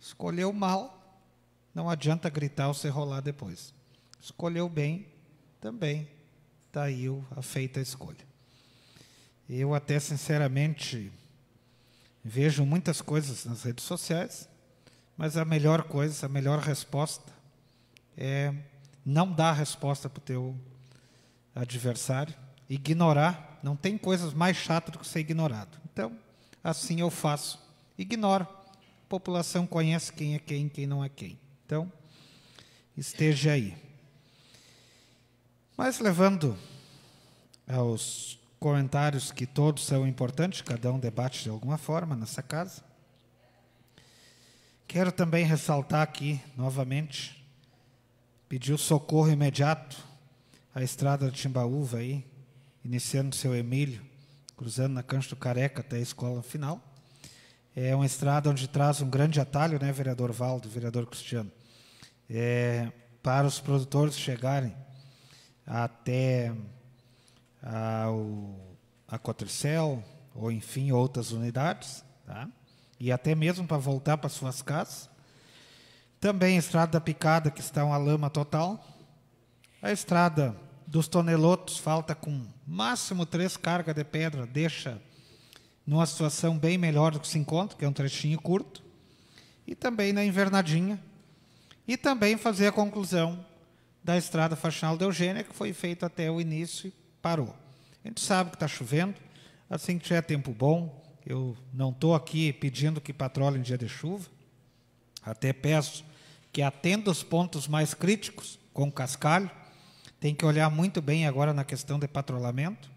[SPEAKER 1] Escolheu mal, não adianta gritar ou se rolar depois. Escolheu bem, também está aí a feita a escolha. Eu até, sinceramente, vejo muitas coisas nas redes sociais, mas a melhor coisa, a melhor resposta é não dar a resposta para o teu adversário, ignorar. Não tem coisas mais chatas do que ser ignorado. Então, assim eu faço. Ignoro. A população conhece quem é quem não é quem. Então, esteja aí. Mas levando aos comentários que todos são importantes, cada um debate de alguma forma nessa casa, quero também ressaltar aqui, novamente, pedir o socorro imediato à estrada de Timbaúva, aí, iniciando seu Emílio, cruzando na Cancho do Careca até a escola final. É uma estrada onde traz um grande atalho, né, vereador Valdo, vereador Cristiano, para os produtores chegarem até a Cotricel, ou enfim, outras unidades, tá? E até mesmo para voltar para suas casas. Também a estrada da Picada, que está uma lama total. A estrada dos Tonelotos, falta com máximo 3 cargas de pedra, deixa numa situação bem melhor do que se encontra, que é um trechinho curto. E também na Invernadinha. E também fazer a conclusão da estrada Faxinal de Eugênia, que foi feita até o início e parou. A gente sabe que está chovendo, assim que tiver tempo bom. Eu não estou aqui pedindo que patrolem em dia de chuva. Até peço que atenda os pontos mais críticos com cascalho. Tem que olhar muito bem agora na questão de patrulhamento,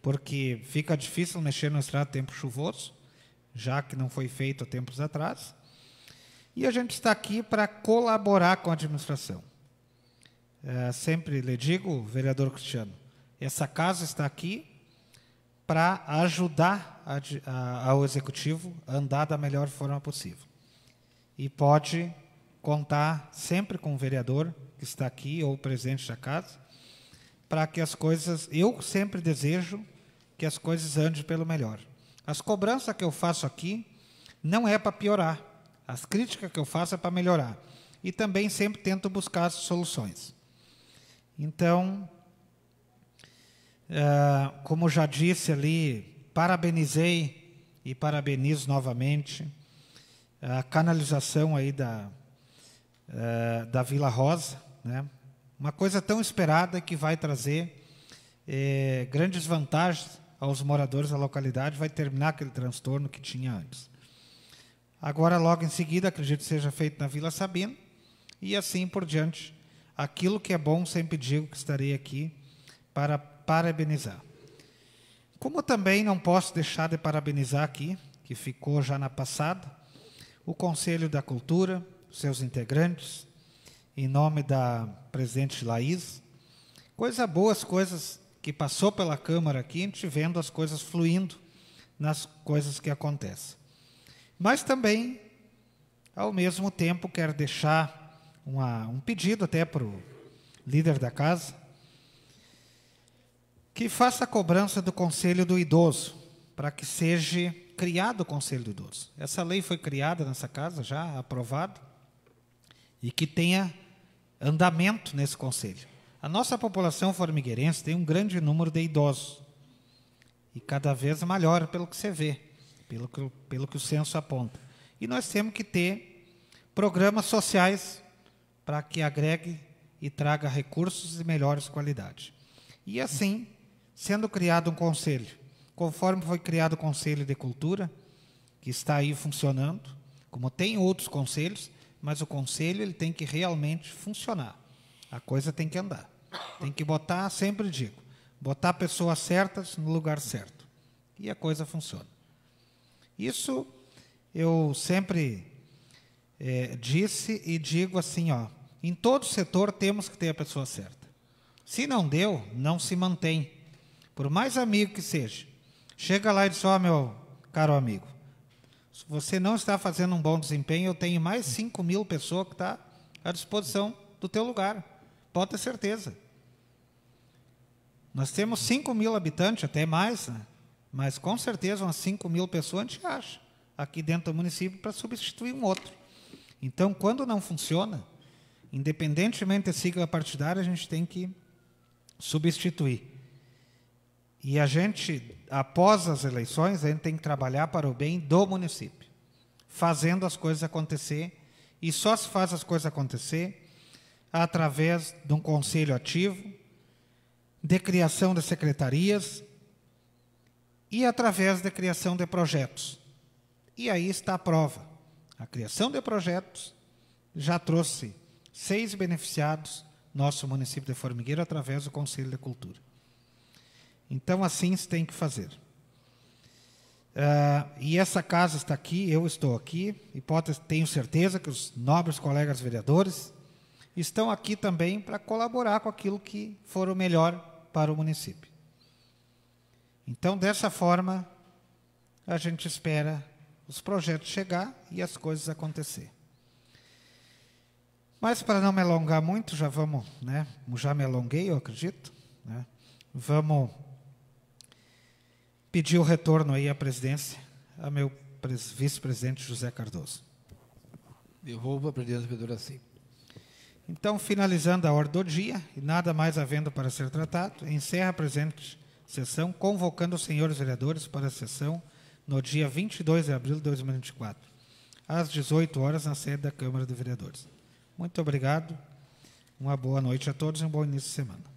[SPEAKER 1] porque fica difícil mexer no estrada em tempo chuvoso, já que não foi feito há tempos atrás. E a gente está aqui para colaborar com a administração. Sempre lhe digo, vereador Cristiano, essa casa está aqui para ajudar ao Executivo a andar da melhor forma possível. E pode contar sempre com o vereador que está aqui, ou o presidente da casa, para que as coisas... Eu sempre desejo que as coisas andem pelo melhor. As cobranças que eu faço aqui não é para piorar. As críticas que eu faço é para melhorar. E também sempre tento buscar as soluções. Então, como já disse ali, parabenizei e parabenizo novamente a canalização aí da Vila Rosa, né? Uma coisa tão esperada que vai trazer grandes vantagens aos moradores da localidade, vai terminar aquele transtorno que tinha antes. Agora, logo em seguida, acredito que seja feito na Vila Sabino, e assim por diante. Aquilo que é bom, sempre digo que estarei aqui para parabenizar. Como também não posso deixar de parabenizar aqui, que ficou já na passada, o Conselho da Cultura, seus integrantes, em nome da presidente Laís. Coisa boa, as coisas que passou pela Câmara aqui, a gente vendo as coisas fluindo nas coisas que acontecem. Mas também Ao mesmo tempo, quero deixar um pedido até para o líder da casa, que faça a cobrança do Conselho do Idoso, para que seja criado o Conselho do Idoso. Essa lei foi criada nessa casa, já aprovada, e que tenha andamento nesse conselho. A nossa população formigueirense tem um grande número de idosos, e cada vez maior pelo que você vê, pelo que o censo aponta. E nós temos que ter programas sociais para que agregue e traga recursos de melhores qualidade. E assim, sendo criado um conselho, conforme foi criado o Conselho de Cultura, que está aí funcionando, como tem outros conselhos, mas o conselho ele tem que realmente funcionar. A coisa tem que andar. Tem que botar, sempre digo, botar pessoas certas no lugar certo. E a coisa funciona. Isso eu sempre disse e digo assim, ó, em todo setor temos que ter a pessoa certa. Se não deu, não se mantém. Por mais amigo que seja. Chega lá e diz, ó, meu caro amigo, se você não está fazendo um bom desempenho, eu tenho mais 5.000 pessoas que estão à disposição do teu lugar. Pode ter certeza. Nós temos 5.000 habitantes, até mais, né? Mas com certeza umas 5.000 pessoas a gente acha aqui dentro do município para substituir um outro. Então, quando não funciona, independentemente da sigla partidária, a gente tem que substituir. E a gente, após as eleições, a gente tem que trabalhar para o bem do município, fazendo as coisas acontecer, e só se faz as coisas acontecer através de um conselho ativo, de criação de secretarias e através da criação de projetos. E aí está a prova. A criação de projetos já trouxe 6 beneficiados nosso município de Formigueiro através do Conselho de Cultura. Então, assim se tem que fazer. E essa casa está aqui, eu estou aqui, e tenho certeza que os nobres colegas vereadores estão aqui também para colaborar com aquilo que for o melhor para o município. Então, dessa forma, a gente espera os projetos chegar e as coisas acontecer. Mas, para não me alongar muito, já vamos, né? Já me alonguei, eu acredito, né? Vamos pedir o retorno aí à presidência, a meu vice-presidente José Cardoso.
[SPEAKER 3] Devolvo a presidência, vereador assim.
[SPEAKER 1] Então, finalizando a ordem do dia, e nada mais havendo para ser tratado, encerra a presente sessão, convocando os senhores vereadores para a sessão no dia 22 de abril de 2024, às 18 horas, na sede da Câmara de Vereadores. Muito obrigado, uma boa noite a todos e um bom início de semana.